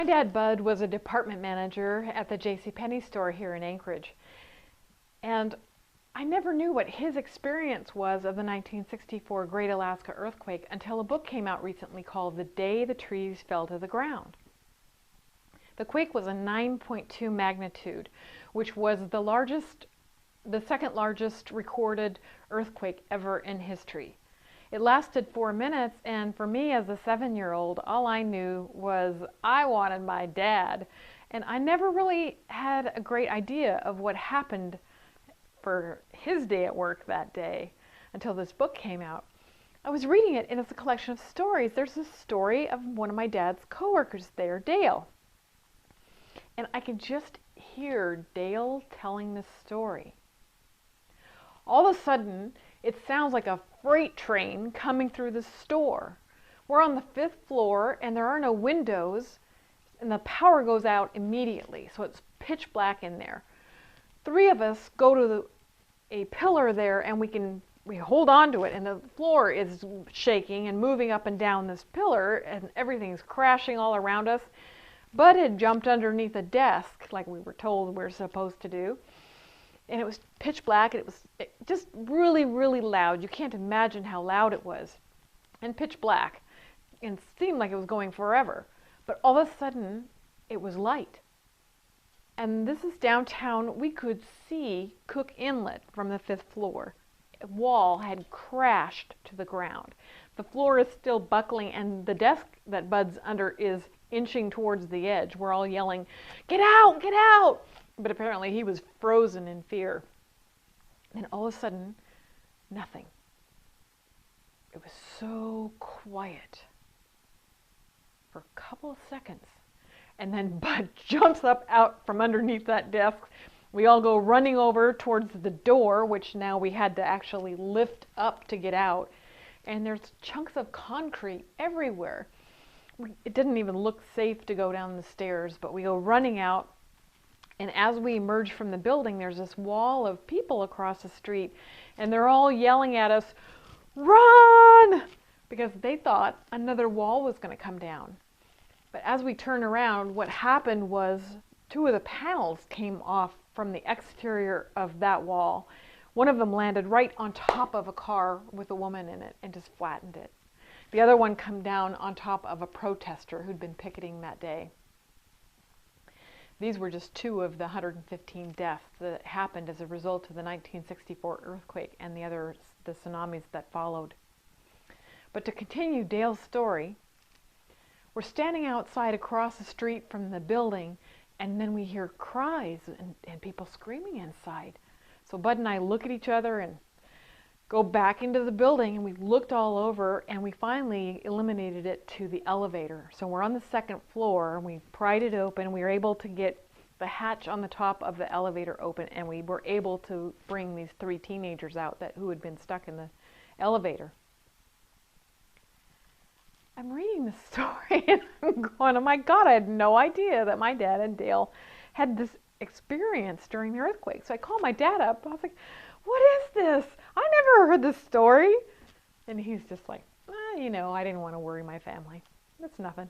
My dad, Bud, was a department manager at the JCPenney store here in Anchorage. And I never knew what his experience was of the 1964 Great Alaska Earthquake until a book came out recently called The Day the Trees Fell to the Ground. The quake was a 9.2 magnitude, which was the second largest recorded earthquake ever in history. It lasted 4 minutes, and for me as a 7-year-old, all I knew was I wanted my dad. And I never really had a great idea of what happened for his day at work that day until this book came out. I was reading it, and it's a collection of stories. There's a story of one of my dad's coworkers there, Dale. And I could just hear Dale telling this story. All of a sudden, it sounds like a freight train coming through the store. We're on the 5th floor, and there are no windows, and the power goes out immediately, so it's pitch black in there. 3 of us go to a pillar there, and we hold on to it, and the floor is shaking and moving up and down this pillar, and everything's crashing all around us. Bud had jumped underneath a desk, like we were told we were supposed to do. And it was pitch black, and it was just really, really loud. You can't imagine how loud it was. And pitch black. And it seemed like it was going forever. But all of a sudden, it was light. And this is downtown. We could see Cook Inlet from the 5th floor. A wall had crashed to the ground. The floor is still buckling, and the desk that Bud's under is inching towards the edge. We're all yelling, "Get out! Get out!" But apparently he was frozen in fear. And all of a sudden, nothing. It was so quiet for a couple of seconds. And then Bud jumps up out from underneath that desk. We all go running over towards the door, which now we had to actually lift up to get out. And there's chunks of concrete everywhere. It didn't even look safe to go down the stairs, but we go running out. And as we emerge from the building, there's this wall of people across the street, and they're all yelling at us, "Run!" because they thought another wall was going to come down. But as we turn around, what happened was 2 of the panels came off from the exterior of that wall. One of them landed right on top of a car with a woman in it and just flattened it. The other one came down on top of a protester who'd been picketing that day. These were just 2 of the 115 deaths that happened as a result of the 1964 earthquake and the tsunamis that followed. But to continue Dale's story, we're standing outside across the street from the building, and then we hear cries and people screaming inside. So Bud and I look at each other and go back into the building, and we looked all over, and we finally eliminated it to the elevator. So we're on the 2nd floor, and we pried it open. We were able to get the hatch on the top of the elevator open, and we were able to bring these 3 teenagers out who had been stuck in the elevator. I'm reading this story, and I'm going, oh my God, I had no idea that my dad and Dale had this experience during the earthquake. So I called my dad up. I was like, "What is this? I never heard this story." And he's just like, I didn't want to worry my family. It's nothing.